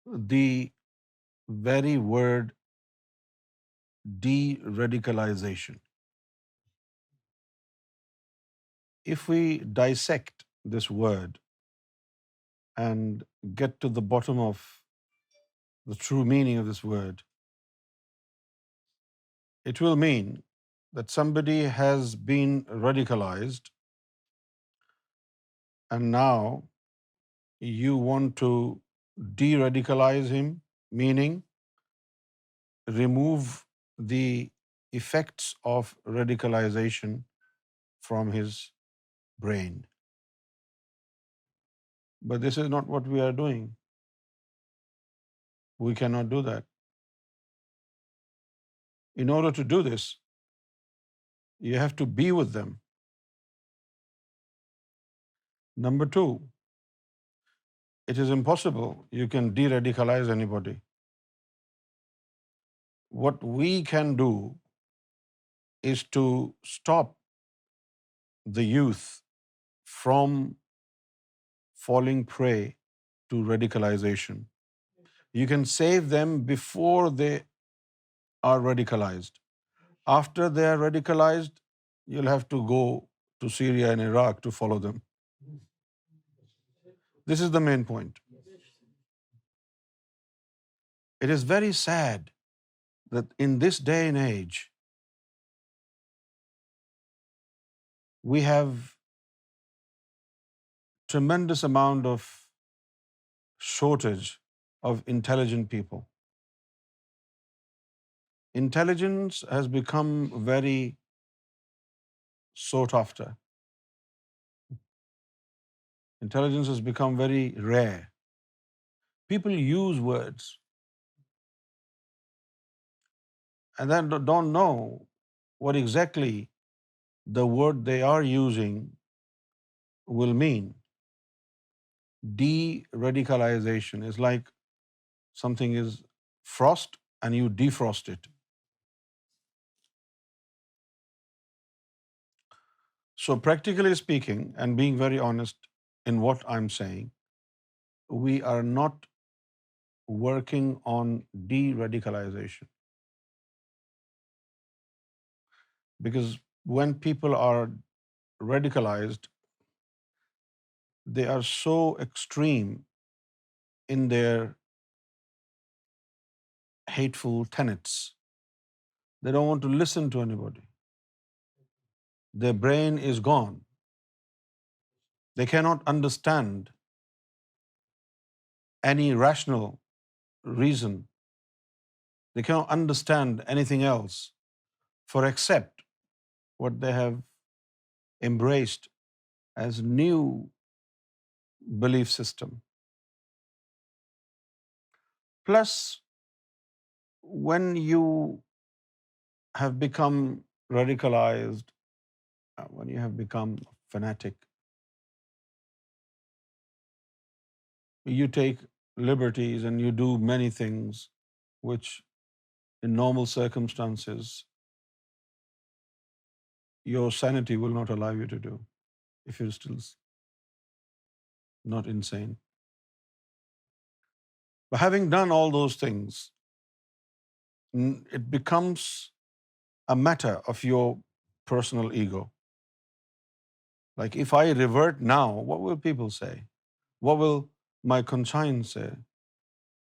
the very word deradicalisation. If we dissect this word and get to the bottom of the true meaning of this word, it will mean that somebody has been radicalized and now you want to de-radicalize him, meaning remove the effects of radicalization from his brain. But this is not what we are doing. We cannot do that. In order to do this, you have to be with them. Number two, it is impossible you can de-radicalize anybody. What we can do is to stop the youth from falling prey to radicalization. You can save them before they are radicalized. After they are radicalized, you'll have to go to Syria and Iraq to follow them. This is the main point. It is very sad that in this day and age, we have tremendous amount of shortage of intelligent people. Intelligence has become very sought after. Intelligence has become very rare. People use words and then don't know what exactly the word they are using will mean. De-radicalization is like something is frost and you defrost it. So practically speaking, and being very honest in what I'm saying, we are not working on de-radicalization. Because when people are radicalized, they are so extreme in their hateful tenets. They don't want to listen to anybody. Their brain is gone. They cannot understand any rational reason. They cannot understand anything else for except what they have embraced as new belief system. Plus, when you have become radicalized, when you have become fanatic, you take liberties and you do many things which in normal circumstances your sanity will not allow you to do if you're still not insane. But having done all those things, it becomes a matter of your personal ego. Like, if I revert now, what will people say? What will my conscience say?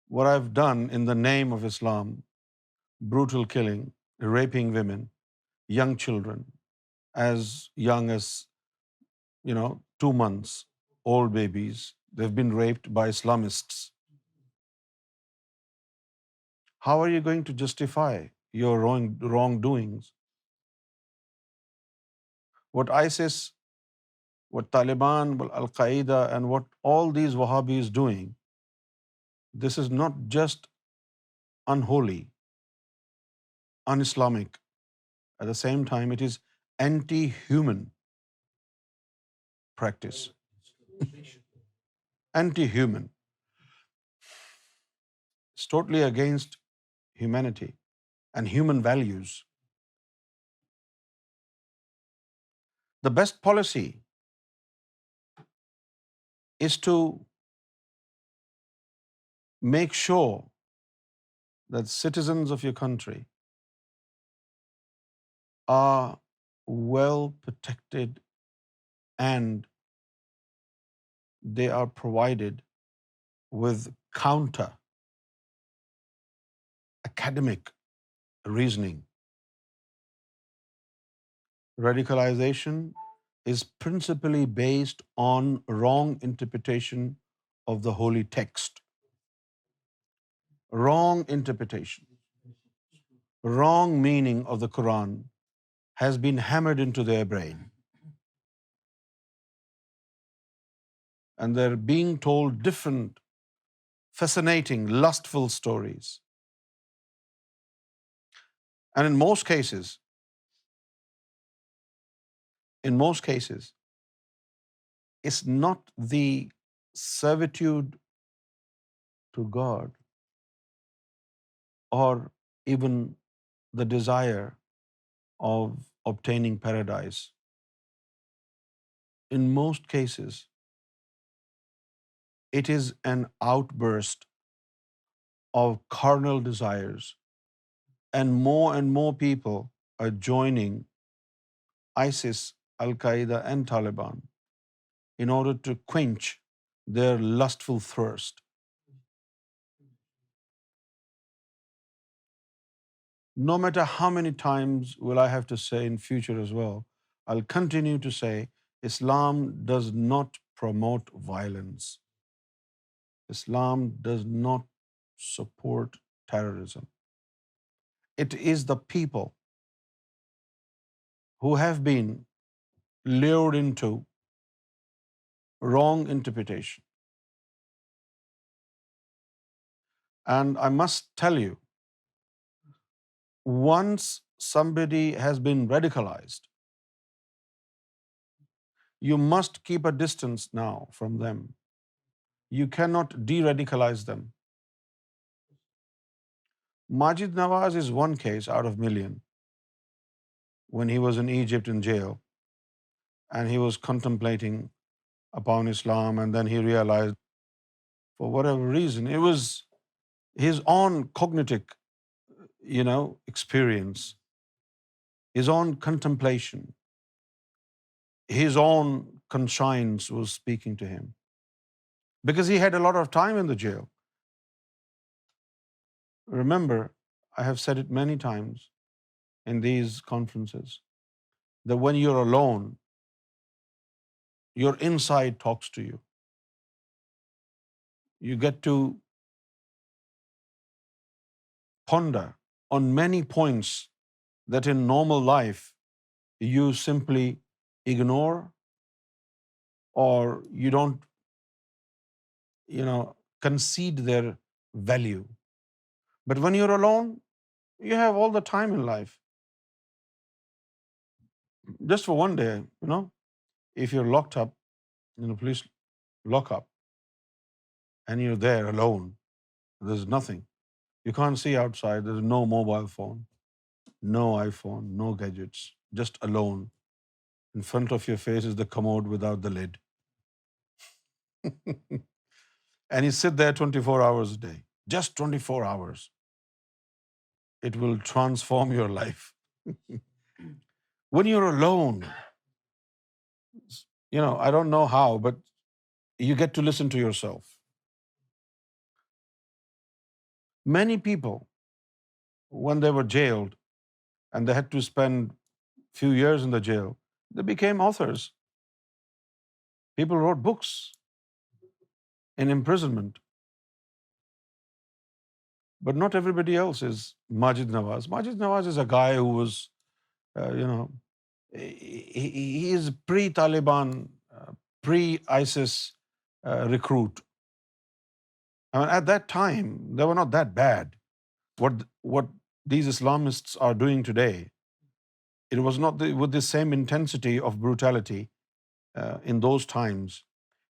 What I've done in the name of Islam, brutal killing, raping women, young children, as young as, 2 months, old babies, they've been raped by Islamists. How are you going to justify your wrongdoings? What ISIS, what Taliban, what Al-Qaeda, and what all these Wahhabis doing, this is not just unholy, un-Islamic. At the same time, it is anti-human practice. Anti-human. It's totally against humanity and human values. The best policy is to make sure that citizens of your country are well protected and they are provided with counter academic reasoning. Radicalization is principally based on wrong interpretation of the holy text. Wrong interpretation, wrong meaning of the Quran has been hammered into their brain, and they're being told different fascinating, lustful stories. And in most cases, it's not the servitude to God or even the desire of obtaining paradise. In most cases, it is an outburst of carnal desires, and more people are joining ISIS, Al-Qaeda, and Taliban in order to quench their lustful thirst. No matter how many times will I have to say in future as well, I'll continue to say Islam does not promote violence. Islam does not support terrorism. It is the people who have been lured into wrong interpretation. And I must tell you, once somebody has been radicalized, you must keep a distance now from them. You cannot de-radicalize them. Majid Nawaz is one case out of million. When he was in Egypt in jail and he was contemplating upon Islam, and then he realized, for whatever reason, it was his own cognitive, experience, his own contemplation, his own conscience was speaking to him. Because he had a lot of time in the jail. Remember, I have said it many times in these conferences, that when you're alone, your inside talks to you. You get to ponder on many points that in normal life you simply ignore, or you don't, concede their value. But when you're alone, you have all the time in life. Just for one day, if you're locked up in a police lockup and you're there alone, there's nothing. You can't see outside. There's no mobile phone, no iPhone, no gadgets, just alone. In front of your face is the commode without the lid. And you sit there 24 hours a day, just 24 hours. It will transform your life. When you're alone, I don't know how, but you get to listen to yourself. Many people, when they were jailed and they had to spend few years in the jail, they became authors. People wrote books in imprisonment. But not everybody else is Majid Nawaz. Majid Nawaz is a guy who was, he is pre-Taliban, pre-ISIS recruit. I mean, at that time, they were not that bad. What these Islamists are doing today, it was not with the same intensity of brutality in those times.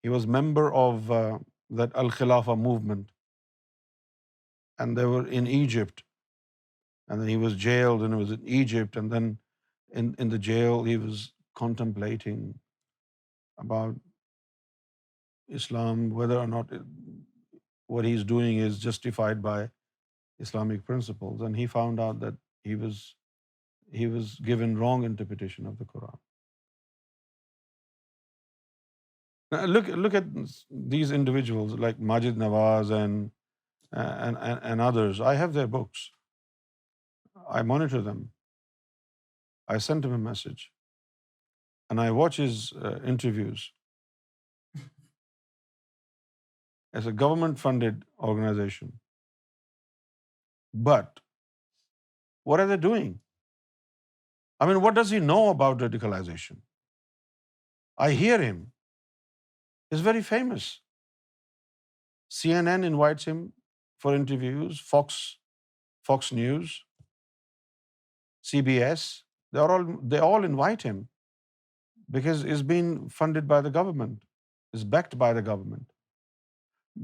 He was member of that Al-Khilafah movement, and they were in Egypt, and then he was jailed and he was in Egypt, and then in the jail he was contemplating about Islam, whether or not what he's doing is justified by Islamic principles, and he found out that he was given wrong interpretation of the Quran. Now, look at these individuals like Majid Nawaz and others. I have their books. I monitor them. I sent him a message, and I watch his interviews. As a government-funded organization. But what are they doing? I mean, what does he know about radicalization? I hear him. He's very famous. CNN invites him for interviews, Fox News, CBS. They all invite him because it's been funded by the government, it's backed by the government.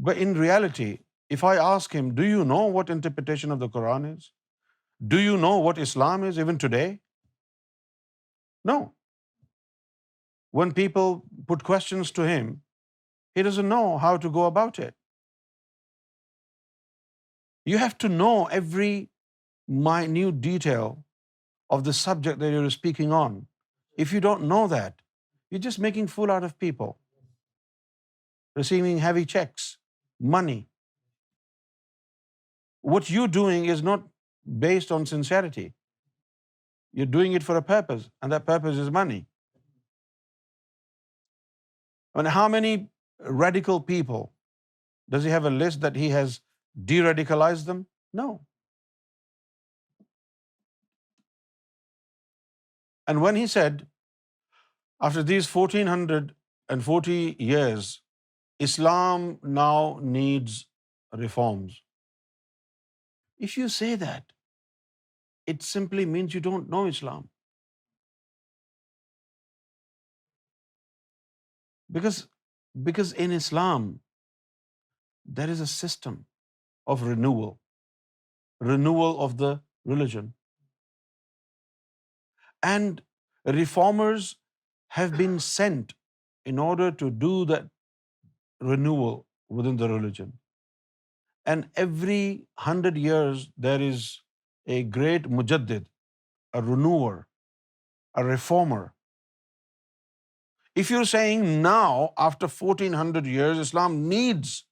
But in reality, if I ask him, do you know what interpretation of the Quran is? Do you know what Islam is even today? No. When people put questions to him, he doesn't know how to go about it. You have to know every minute detail of the subject that you're speaking on. If you don't know that, you're just making fool out of people, receiving heavy checks, money. What you're doing is not based on sincerity. You're doing it for a purpose, and that purpose is money. And how many radical people does he have a list that he has deradicalized them? No. And when he said, after these 1440 years, Islam now needs reforms. If you say that, it simply means you don't know Islam. Because in Islam, there is a system of renewal of the religion. And reformers have been sent in order to do that renewal within the religion. And every 100 years there is a great mujaddid, a renewer, a reformer. If you're saying now, after 1400 years, Islam needs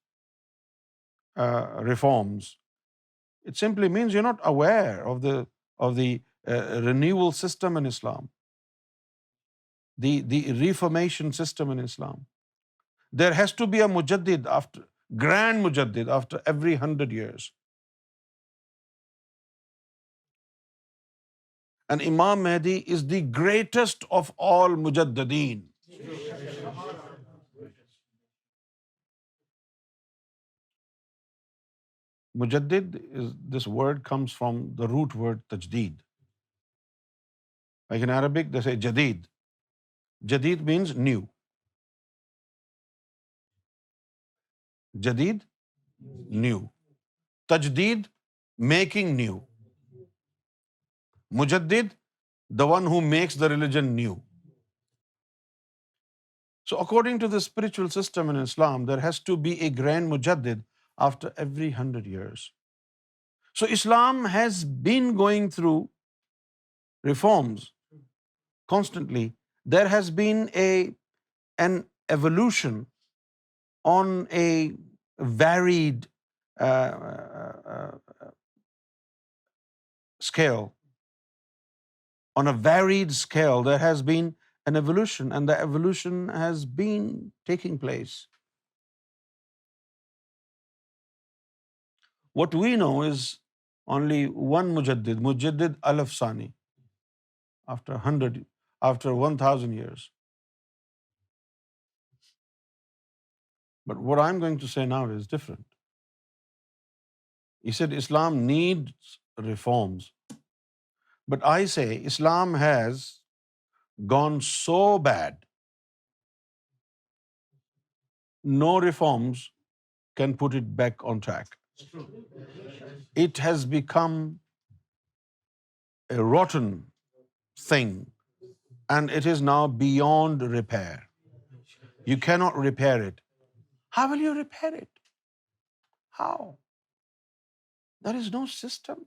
reforms, it simply means you're not aware of the renewal system in Islam, the reformation system in Islam. There has to be a mujaddid, grand mujaddid, after every 100 years. And Imam Mahdi is the greatest of all mujaddideen. Mujaddid this word comes from the root word tajdeed. Like in Arabic, they say jadid. Jadid means new. Jadid, new. Tajdeed, making new. Mujaddid, the one who makes the religion new. So according to the spiritual system in Islam, there has to be a grand mujaddid after every 100 years. So Islam has been going through reforms constantly. There has been an evolution on a varied scale. On a varied scale, there has been an evolution, and the evolution has been taking place. What we know is only one Mujaddid al-Afsani, after 1,000 years. But what I'm going to say now is different. He said Islam needs reforms. But I say Islam has gone so bad, no reforms can put it back on track. It has become a rotten thing, and it is now beyond repair. You cannot repair it. How will you repair it? How? There is no system.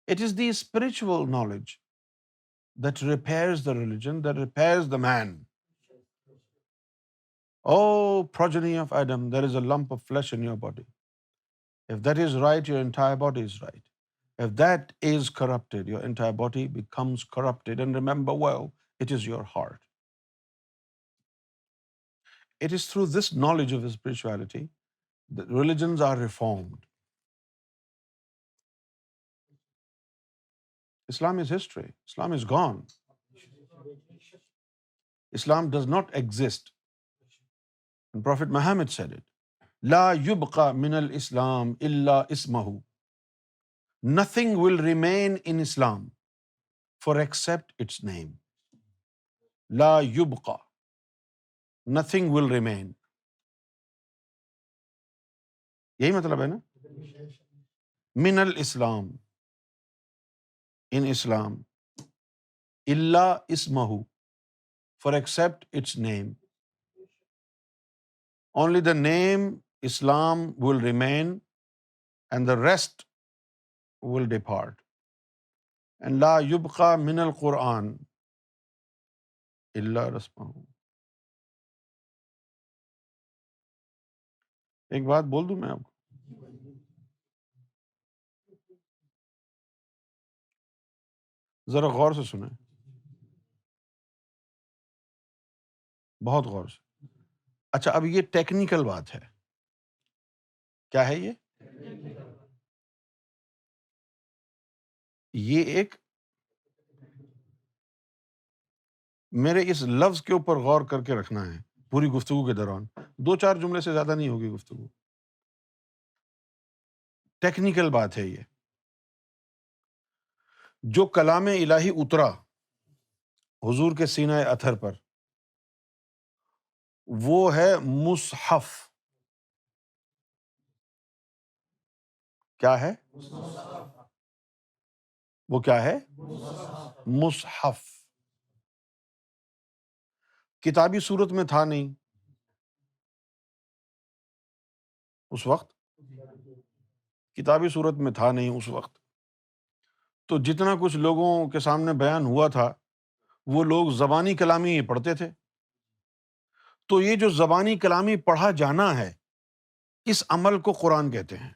It is the spiritual knowledge that repairs the religion, that repairs the man. Oh, progeny of Adam, there is a lump of flesh in your body. If that is right, your entire body is right. If that is corrupted, your entire body becomes corrupted. And remember well, it is your heart. It is through this knowledge of spirituality that religions are reformed. Islam is history. Islam is gone. Islam does not exist. And Prophet Mohammad said it. La yubqa min al-Islam illa ismahu. Nothing will remain in Islam for except its name. La yubqa. Nothing will remain. یہی مطلب ہے نا من الاسلام in Islam illa ismahu for except its name. Only the name Islam will remain and the rest will depart. And la yubqa min al-Quran illa rasmahu. ایک بات بول دوں میں آپ کو، ذرا غور سے سنیں، بہت غور سے۔ اچھا اب یہ ٹیکنیکل بات ہے، کیا ہے یہ ایک میرے اس لفظ کے اوپر غور کر کے رکھنا ہے پوری گفتگو کے دوران، 2-4 جملے سے زیادہ نہیں ہوگی گفتگو، ٹیکنیکل بات ہے یہ۔ جو کلام الہی اترا حضور کے سینہ اطہر پر، وہ ہے مصحف۔ کیا ہے؟ وہ کیا ہے؟ مصحف۔ کتابی صورت میں تھا نہیں اس وقت، کتابی صورت میں تھا نہیں اس وقت، تو جتنا کچھ لوگوں کے سامنے بیان ہوا تھا وہ لوگ زبانی کلامی پڑھتے تھے۔ تو یہ جو زبانی کلامی پڑھا جانا ہے، اس عمل کو قرآن کہتے ہیں۔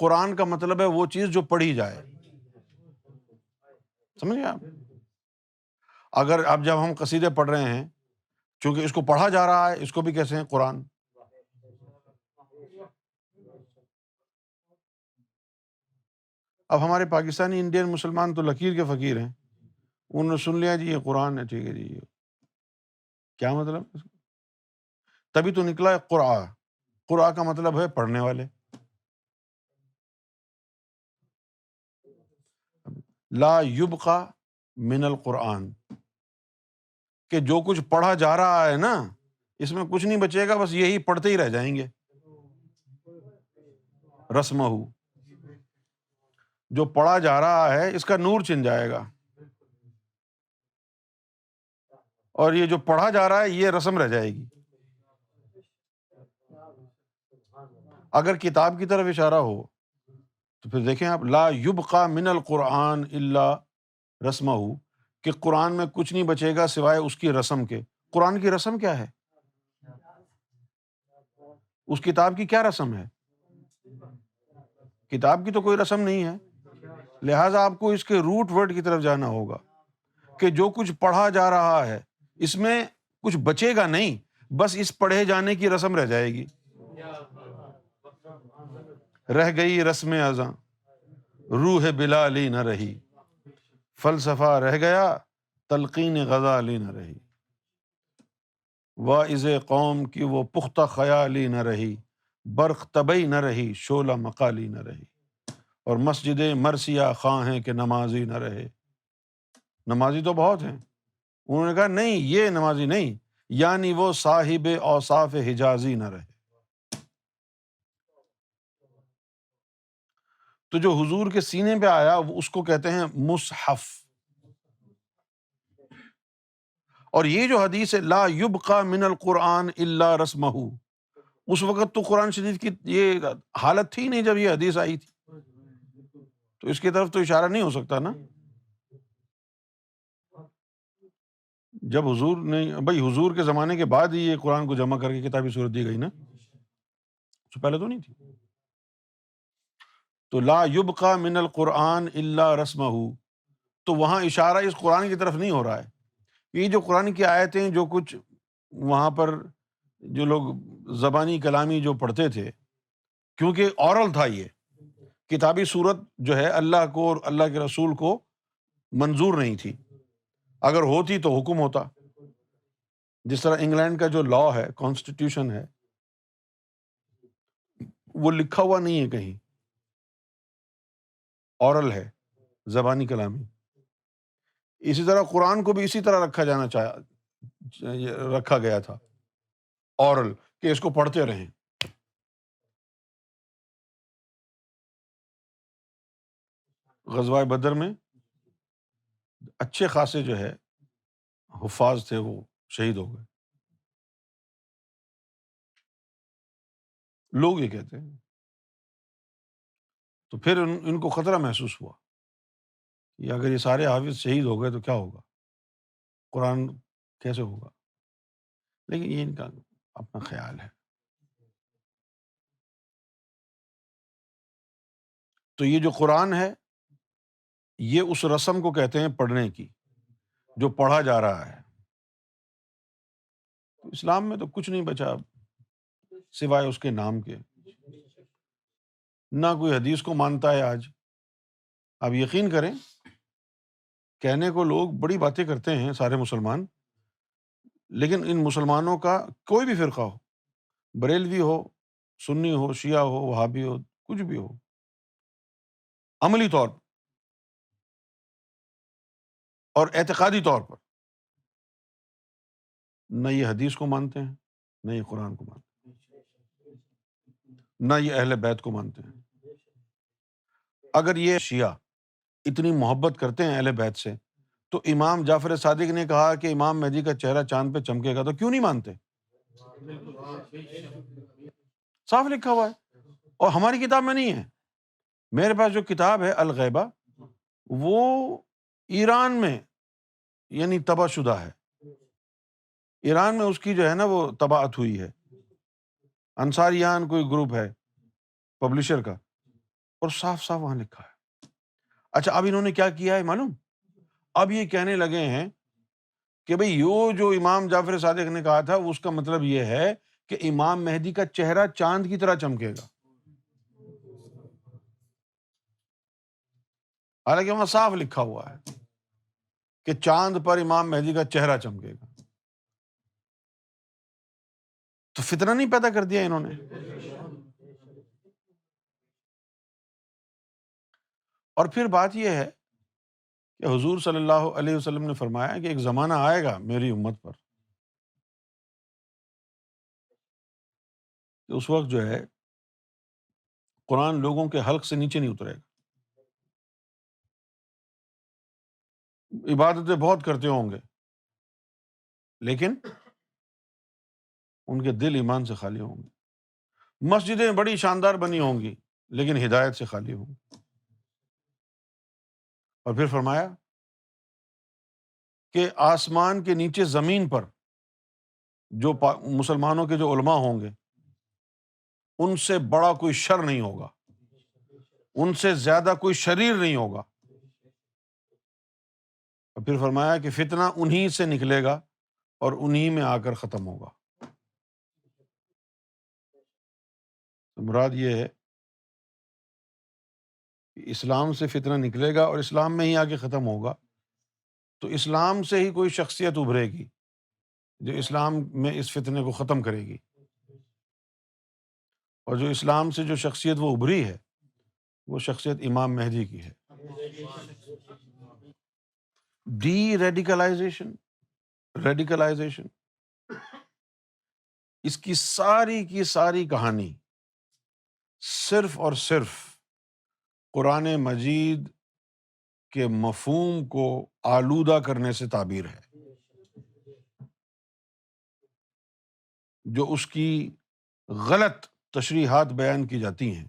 قرآن کا مطلب ہے وہ چیز جو پڑھی جائے، سمجھ گئے آپ؟ اگر اب جب ہم قصیدے پڑھ رہے ہیں، چونکہ اس کو پڑھا جا رہا ہے، اس کو بھی کیسے ہیں؟ قرآن۔ اب ہمارے پاکستانی انڈین مسلمان تو لکیر کے فقیر ہیں، انہوں نے سن لیا جی یہ قرآن ہے، ٹھیک ہے جی، کیا مطلب؟ تبھی تو نکلا ہے قرآ۔ قرآ کا مطلب ہے پڑھنے والے۔ لا یبقى من القرآن، کہ جو کچھ پڑھا جا رہا ہے نا، اس میں کچھ نہیں بچے گا، بس یہی پڑھتے ہی رہ جائیں گے۔ رسمہ، جو پڑھا جا رہا ہے اس کا نور چھن جائے گا، اور یہ جو پڑھا جا رہا ہے یہ رسم رہ جائے گی۔ اگر کتاب کی طرف اشارہ ہو تو پھر دیکھیں آپ، لا یبقى من القرآن الا رسمہ، کہ قرآن میں کچھ نہیں بچے گا سوائے اس کی رسم کے۔ قرآن کی رسم کیا ہے؟ اس کتاب کی کیا رسم ہے؟ کتاب کی تو کوئی رسم نہیں ہے، لہٰذا آپ کو اس کے روٹ ورڈ کی طرف جانا ہوگا کہ جو کچھ پڑھا جا رہا ہے اس میں کچھ بچے گا نہیں، بس اس پڑھے جانے کی رسم رہ جائے گی۔ رہ گئی رسم ازاں، روح بلالی نہ رہی، فلسفہ رہ گیا، تلقین غزالی نہ رہی، واعظ قوم کی وہ پختہ خیالی نہ رہی، برق طبعی نہ رہی، شعلہ مقالی نہ رہی، اور مسجد مرثیہ خواں ہیں کہ نمازی نہ رہے۔ نمازی تو بہت ہیں، انہوں نے کہا نہیں یہ نمازی نہیں، یعنی وہ صاحب اوصاف حجازی نہ رہے۔ تو جو حضور کے سینے پہ آیا اس کو کہتے ہیں مصحف۔ اور یہ جو حدیث ہے لا یبقى من القرآن الا رسمہ، اس وقت تو قرآن شریف کی یہ حالت تھی نہیں جب یہ حدیث آئی تھی، تو اس کی طرف تو اشارہ نہیں ہو سکتا نا۔ جب حضور نے بھائی حضور کے زمانے کے بعد ہی یہ قرآن کو جمع کر کے کتابی صورت دی گئی نا، اس سے پہلے تو نہیں تھی۔ تو لا یبقى من القرآن الا رسمہ، تو وہاں اشارہ اس قرآن کی طرف نہیں ہو رہا ہے۔ یہ جو قرآن کی آیتیں جو کچھ وہاں پر جو لوگ زبانی کلامی جو پڑھتے تھے، کیونکہ اورل تھا، یہ کتابی صورت جو ہے اللہ کو اور اللہ کے رسول کو منظور نہیں تھی، اگر ہوتی تو حکم ہوتا۔ جس طرح انگلینڈ کا جو لا ہے، کانسٹیٹیوشن ہے، وہ لکھا ہوا نہیں ہے کہیں، اورل ہے، زبانی کلامی۔ اسی طرح قرآن کو بھی اسی طرح رکھا گیا تھا، اورل، کہ اس کو پڑھتے رہیں۔ غزوہ بدر میں اچھے خاصے جو ہے حفاظ تھے، وہ شہید ہو گئے۔ لوگ یہ کہتے ہیں، تو پھر ان کو خطرہ محسوس ہوا کہ اگر یہ سارے حافظ شہید ہو گئے تو کیا ہوگا، قرآن کیسے ہوگا؟ لیکن یہ ان کا اپنا خیال ہے۔ تو یہ جو قرآن ہے، یہ اس رسم کو کہتے ہیں پڑھنے کی، جو پڑھا جا رہا ہے۔ اسلام میں تو کچھ نہیں بچا اب سوائے اس کے نام کے، نہ کوئی حدیث کو مانتا ہے آج۔ آپ یقین کریں، کہنے کو لوگ بڑی باتیں کرتے ہیں سارے مسلمان، لیکن ان مسلمانوں کا کوئی بھی فرقہ ہو، بریلوی ہو، سنی ہو، شیعہ ہو، وہابی ہو، کچھ بھی ہو، عملی طور پر اور اعتقادی طور پر نہ یہ حدیث کو مانتے ہیں، نہ یہ قرآن کو مانتے ہیں، نہ یہ اہل بیت کو مانتے ہیں۔ اگر یہ شیعہ اتنی محبت کرتے ہیں اہل بیت سے، تو امام جعفر صادق نے کہا کہ امام مہدی کا چہرہ چاند پہ چمکے گا، تو کیوں نہیں مانتے؟ صاف لکھا ہوا ہے، اور ہماری کتاب میں نہیں ہے۔ میرے پاس جو کتاب ہے الغیبہ، وہ ایران میں یعنی طبع شدہ ہے، ایران میں اس کی جو ہے نا وہ طباعت ہوئی ہے، انصاریان کوئی گروپ ہے پبلشر کا، اور صاف صاف وہاں لکھا ہے۔ اچھا، اب انہوں نے کیا کیا ہے معلوم؟ اب یہ کہنے لگے ہیں کہ بھئی یہ جو امام جعفر صادق نے کہا تھا، اس کا مطلب یہ ہے کہ امام مہدی کا چہرہ چاند کی طرح چمکے گا، حالانکہ وہاں صاف لکھا ہوا ہے کہ چاند پر امام مہدی کا چہرہ چمکے گا۔ تو فتنہ نہیں پیدا کر دیا انہوں نے؟ اور پھر بات یہ ہے کہ حضور صلی اللہ علیہ وسلم نے فرمایا کہ ایک زمانہ آئے گا میری امت پر کہ اس وقت جو ہے قرآن لوگوں کے حلق سے نیچے نہیں اترے گا، عبادتیں بہت کرتے ہوں گے لیکن ان کے دل ایمان سے خالی ہوں گے، مسجدیں بڑی شاندار بنی ہوں گی لیکن ہدایت سے خالی ہوں گی۔ اور پھر فرمایا کہ آسمان کے نیچے زمین پر جو مسلمانوں کے جو علماء ہوں گے، ان سے بڑا کوئی شر نہیں ہوگا، ان سے زیادہ کوئی شریر نہیں ہوگا۔ اور پھر فرمایا کہ فتنہ انہی سے نکلے گا اور انہی میں آ کر ختم ہوگا۔ تو مراد یہ ہے کہ اسلام سے فتنہ نکلے گا اور اسلام میں ہی آ کے ختم ہوگا، تو اسلام سے ہی کوئی شخصیت ابھرے گی جو اسلام میں اس فتنے کو ختم کرے گی، اور جو اسلام سے جو شخصیت وہ ابھری ہے وہ شخصیت امام مہدی کی ہے۔ ڈی ریڈیکلائزیشن، ریڈیکلائزیشن، اس کی ساری کہانی صرف اور صرف قرآن مجید کے مفہوم کو آلودہ کرنے سے تعبیر ہے۔ جو اس کی غلط تشریحات بیان کی جاتی ہیں،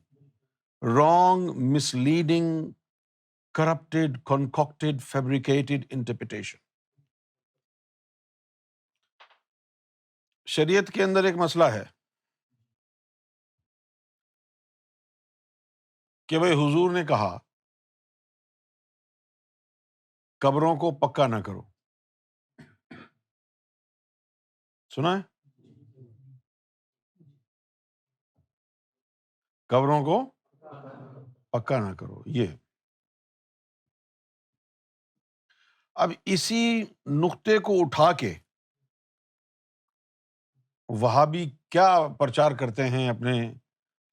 رانگ، مس لیڈنگ، کرپٹیڈ، کنکاکٹیڈ، فیبریکیٹڈ انٹرپریٹیشن۔ شریعت کے اندر ایک مسئلہ ہے کہ بھئی حضور نے کہا قبروں کو پکا نہ کرو، سنا ہے؟ قبروں کو پکا نہ کرو، یہ اب اسی نقطے کو اٹھا کے وہابی کیا پرچار کرتے ہیں اپنے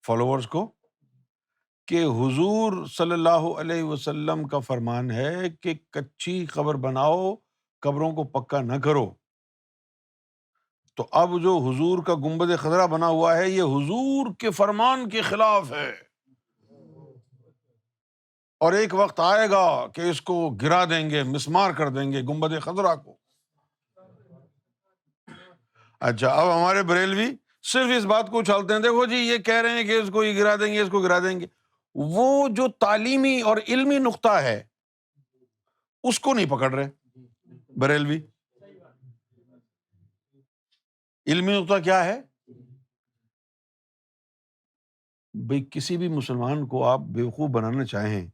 فالوورز کو کہ حضور صلی اللہ علیہ وسلم کا فرمان ہے کہ کچی قبر بناؤ، قبروں کو پکا نہ کرو۔ تو اب جو حضور کا گنبد خضرا بنا ہوا ہے یہ حضور کے فرمان کے خلاف ہے، اور ایک وقت آئے گا کہ اس کو گرا دیں گے، مسمار کر دیں گے گنبد خضرا کو۔ اچھا، اب ہمارے بریلوی صرف اس بات کو اچھالتے ہیں، دیکھو جی یہ کہہ رہے ہیں کہ اس کو یہ گرا دیں گے، اس کو گرا دیں گے۔ وہ جو تعلیمی اور علمی نقطہ ہے اس کو نہیں پکڑ رہے بریلوی۔ علمی نقطہ کیا ہے؟ بھئی کسی بھی مسلمان کو آپ بیوقوف بنانا چاہیں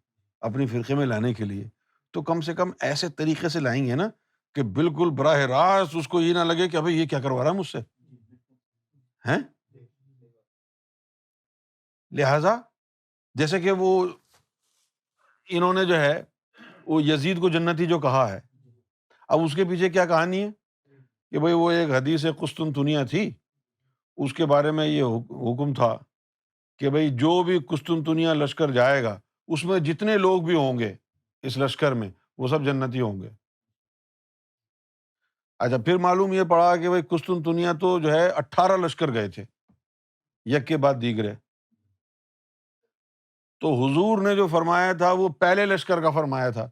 اپنی فرقے میں لانے کے لیے تو کم سے کم ایسے طریقے سے لائیں گے نا کہ بالکل براہ راست اس کو یہ نہ لگے کہ بھئی یہ کیا کروا رہا ہے مجھ سے، ہیں؟ لہٰذا جیسے کہ وہ انہوں نے جو ہے وہ یزید کو جنتی جو کہا ہے، اب اس کے پیچھے کیا کہانی ہے کہ بھئی وہ ایک حدیث قسطنطنیہ تھی، اس کے بارے میں یہ حکم تھا کہ بھئی جو بھی قسطنطنیہ لشکر جائے گا اس میں جتنے لوگ بھی ہوں گے اس لشکر میں وہ سب جنتی ہوں گے۔ اچھا، پھر معلوم یہ پڑا کہ بھئی قسطنطنیہ تو جو ہے 18 لشکر گئے تھے یک کے بعد دیگرے، تو حضور نے جو فرمایا تھا وہ پہلے لشکر کا فرمایا تھا،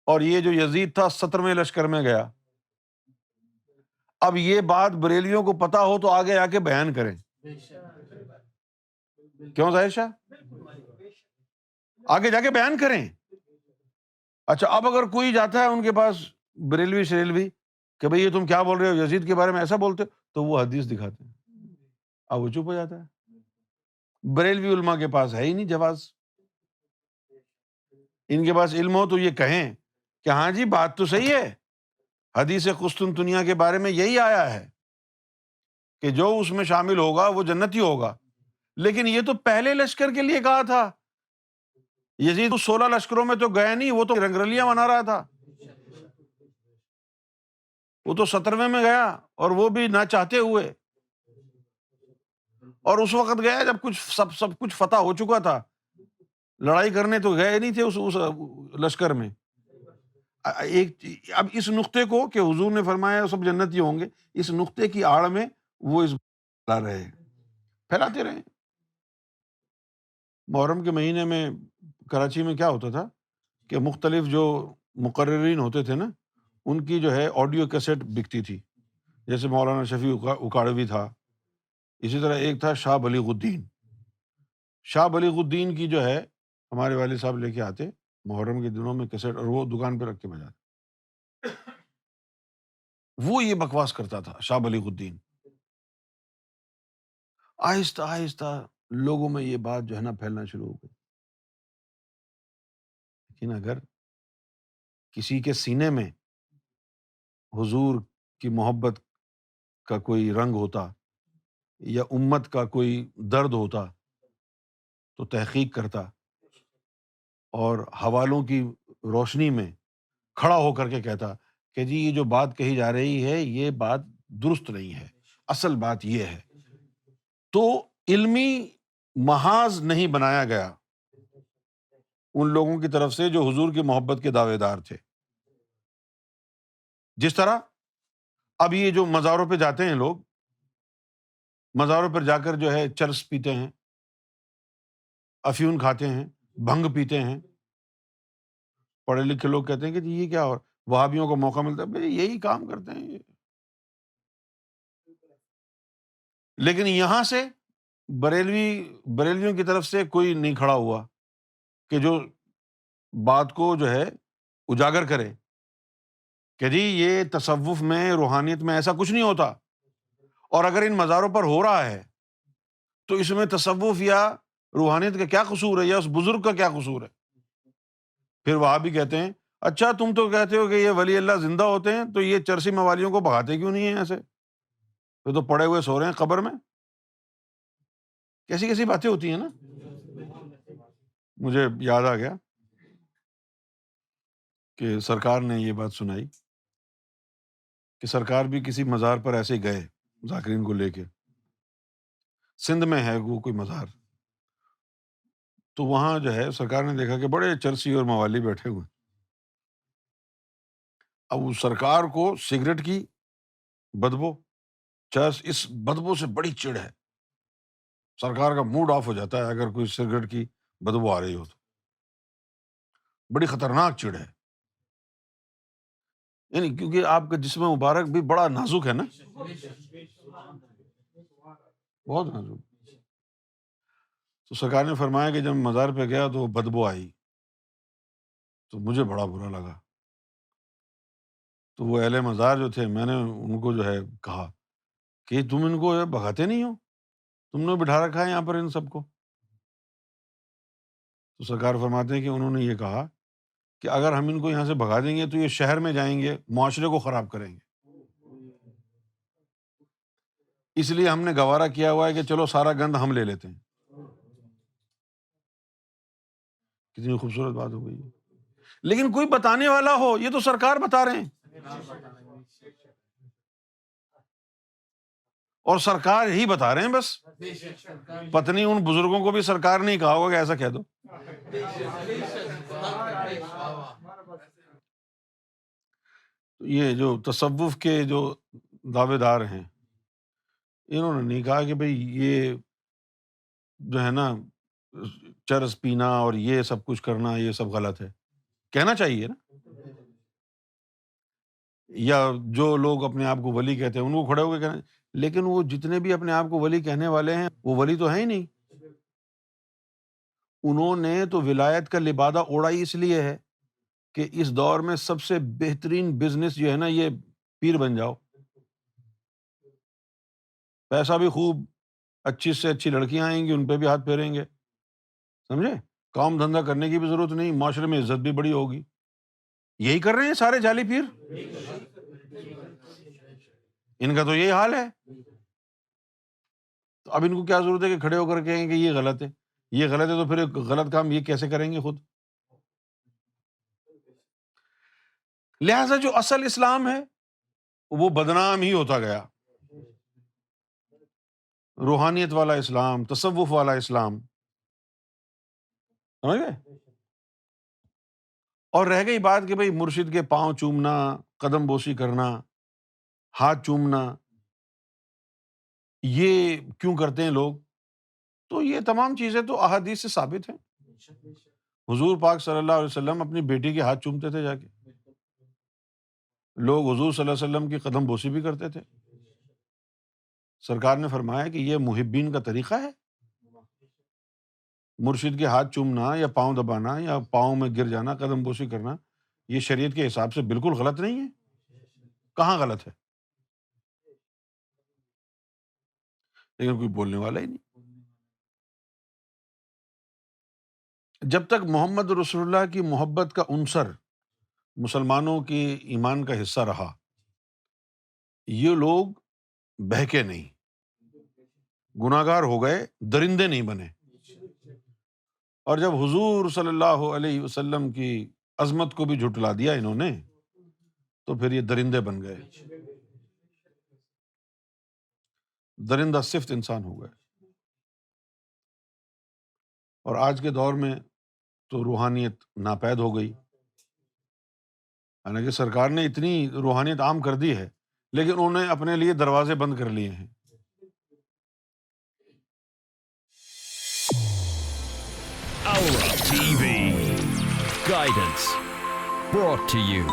اور یہ جو یزید تھا 17ویں لشکر میں گیا۔ اب یہ بات بریلیوں کو پتا ہو تو آگے آ کے بیان کریں، کیوں ظاہر شاہ؟ آگے جا کے بیان کریں۔ اچھا، اب اگر کوئی جاتا ہے ان کے پاس بریلوی شریلوی کہ بھئی یہ تم کیا بول رہے ہو، یزید کے بارے میں ایسا بولتے ہو، تو وہ حدیث دکھاتے ہیں، اب وہ چپ ہو جاتا ہے۔ بریلوی علماء کے پاس ہے ہی نہیں جواز، ان کے پاس علم ہو تو یہ کہیں کہ ہاں جی بات تو صحیح ہے، حدیث قسطنطنیہ کے بارے میں یہی آیا ہے کہ جو اس میں شامل ہوگا وہ جنتی ہوگا، لیکن یہ تو پہلے لشکر کے لیے کہا تھا، یزید 16 لشکروں میں تو گیا نہیں، وہ تو رنگرلیاں منا رہا تھا، وہ تو 17ویں میں گیا، اور وہ بھی نہ چاہتے ہوئے، اور اس وقت گیا جب کچھ سب کچھ فتح ہو چکا تھا، لڑائی کرنے تو گئے نہیں تھے اس لشکر میں۔ ایک اب اس نقطے کو کہ حضور نے فرمایا سب جنتی ہوں گے، اس نقطے کی آڑ میں وہ اس پھیلا رہے ہیں، پھیلاتے رہے۔ محرم کے مہینے میں کراچی میں کیا ہوتا تھا کہ مختلف جو مقررین ہوتے تھے نا ان کی جو ہے آڈیو کیسٹ بکتی تھی، جیسے مولانا شفیع اکاڑوی تھا، اسی طرح ایک تھا شاہ بلیغ الدین۔ شاہ بلیغ الدین کی جو ہے ہمارے والد صاحب لے کے آتے محرم کے دنوں میں کیسٹ، اور وہ دکان پہ رکھ کے بجاتے۔ وہ یہ بکواس کرتا تھا شاہ بلیغ الدین، آہستہ آہستہ لوگوں میں یہ بات جو ہے نا پھیلنا شروع ہو گئی۔ لیکن اگر کسی کے سینے میں حضور کی محبت کا کوئی رنگ ہوتا یا امت کا کوئی درد ہوتا تو تحقیق کرتا اور حوالوں کی روشنی میں کھڑا ہو کر کے کہتا کہ جی یہ جو بات کہی جا رہی ہے یہ بات درست نہیں ہے، اصل بات یہ ہے۔ تو علمی محاذ نہیں بنایا گیا ان لوگوں کی طرف سے جو حضور کی محبت کے دعوے دار تھے۔ جس طرح اب یہ جو مزاروں پہ جاتے ہیں لوگ، مزاروں پر جا کر جو ہے چرس پیتے ہیں، افیون کھاتے ہیں، بھنگ پیتے ہیں، پڑھے لکھے لوگ کہتے ہیں کہ جی یہ کیا، اور وہابیوں کو موقع ملتا ہے، بھئی یہی کام کرتے ہیں یہ۔ لیکن یہاں سے بریلویوں کی طرف سے کوئی نہیں کھڑا ہوا کہ جو بات کو جو ہے اجاگر کرے کہ جی یہ تصوف میں، روحانیت میں ایسا کچھ نہیں ہوتا، اور اگر ان مزاروں پر ہو رہا ہے تو اس میں تصوف یا روحانیت کا کیا قصور ہے، یا اس بزرگ کا کیا قصور ہے؟ پھر وہاں بھی کہتے ہیں اچھا تم تو کہتے ہو کہ یہ ولی اللہ زندہ ہوتے ہیں، تو یہ چرسی موالیوں کو بھگاتے کیوں نہیں ہیں ایسے؟ یہ تو پڑے ہوئے سو رہے ہیں قبر میں۔ کیسی کیسی باتیں ہوتی ہیں نا۔ مجھے یاد آ گیا کہ سرکار نے یہ بات سنائی کہ سرکار بھی کسی مزار پر ایسے ہی گئے ذاکرین کو لے کے، سندھ میں ہے وہ کوئی مزار، تو وہاں جو ہے سرکار نے دیکھا کہ بڑے چرسی اور موالی بیٹھے ہوئے۔ اب اس سرکار کو سگریٹ کی بدبو، چرس، اس بدبو سے بڑی چڑ ہے، سرکار کا موڈ آف ہو جاتا ہے اگر کوئی سگریٹ کی بدبو آ رہی ہو تو، بڑی خطرناک چڑ ہے، یعنی کیونکہ آپ کا جسم مبارک بھی بڑا نازک ہے نا، بہت نازک۔ تو سرکار نے فرمایا کہ جب مزار پہ گیا تو بدبو آئی تو مجھے بڑا برا لگا، تو وہ اہل مزار جو تھے میں نے ان کو جو ہے کہا کہ تم ان کو بھگاتے نہیں ہو، تم نے بٹھا رکھا ہے یہاں پر ان سب کو۔ تو سرکار فرماتے ہیں کہ انہوں نے یہ کہا کہ اگر ہم ان کو یہاں سے بھگا دیں گے تو یہ شہر میں جائیں گے، معاشرے کو خراب کریں گے، اس لیے ہم نے گوارا کیا ہوا ہے کہ چلو سارا گند ہم لے لیتے ہیں۔ کتنی خوبصورت بات ہو گئی ہے، لیکن کوئی بتانے والا ہو، یہ تو سرکار بتا رہے ہیں، اور سرکار ہی بتا رہے ہیں بس، پتنی ان بزرگوں کو بھی سرکار نہیں کہا ہوگا کہ ایسا کہہ دو۔ یہ جو تصوف کے جو دعوے دار ہیں، انہوں نے نہیں کہا کہ بھئی یہ جو ہے نا چرس پینا اور یہ سب کچھ کرنا یہ سب غلط ہے، کہنا چاہیے نا، یا جو لوگ اپنے آپ کو ولی کہتے ہیں ان کو کھڑے ہو کے کہنا، لیکن وہ جتنے بھی اپنے آپ کو ولی کہنے والے ہیں وہ ولی تو ہیں ہی نہیں، انہوں نے تو ولایت کا لبادہ اوڑھا ہی اس لیے ہے کہ اس دور میں سب سے بہترین بزنس جو ہے نا یہ پیر بن جاؤ، پیسہ بھی خوب، اچھی سے اچھی لڑکیاں آئیں گی ان پہ بھی ہاتھ پھیریں گے، سمجھے، کام دھندا کرنے کی بھی ضرورت نہیں، معاشرے میں عزت بھی بڑی ہوگی، یہی کر رہے ہیں سارے جعلی پیر، ان کا تو یہی حال ہے۔ تو اب ان کو کیا ضرورت ہے کہ کھڑے ہو کر کہیں کہ یہ غلط ہے، یہ غلط ہے تو پھر ایک غلط کام یہ کیسے کریں گے خود؟ لہٰذا جو اصل اسلام ہے وہ بدنام ہی ہوتا گیا، روحانیت والا اسلام، تصوف والا اسلام، سمجھ گئے؟ اور رہ گئی بات کہ بھئی مرشد کے پاؤں چومنا، قدم بوسی کرنا، ہاتھ چومنا، یہ کیوں کرتے ہیں لوگ؟ تو یہ تمام چیزیں تو احادیث سے ثابت ہیں، حضور پاک صلی اللہ علیہ وسلم اپنی بیٹی کے ہاتھ چومتے تھے جا کے، لوگ حضور صلی اللہ علیہ وسلم کی قدم بوسی بھی کرتے تھے، سرکار نے فرمایا کہ یہ محبین کا طریقہ ہے، مرشد کے ہاتھ چومنا یا پاؤں دبانا یا پاؤں میں گر جانا، قدم بوسی کرنا، یہ شریعت کے حساب سے بالکل غلط نہیں ہے، کہاں غلط ہے؟ لیکن کوئی بولنے والا ہی نہیں۔ جب تک محمد رسول اللہ کی محبت کا عنصر مسلمانوں کی ایمان کا حصہ رہا، یہ لوگ بہکے نہیں، گناہگار ہو گئے، درندے نہیں بنے، اور جب حضور صلی اللہ علیہ وسلم کی عظمت کو بھی جھٹلا دیا انہوں نے تو پھر یہ درندے بن گئے، درندہ صفت انسان ہو گئے۔ اور آج کے دور میں تو روحانیت ناپید ہو گئی، حالانکہ سرکار نے اتنی روحانیت عام کر دی ہے لیکن انہوں نے اپنے لیے دروازے بند کر لیے ہیں۔ Aura TV Guidance brought to you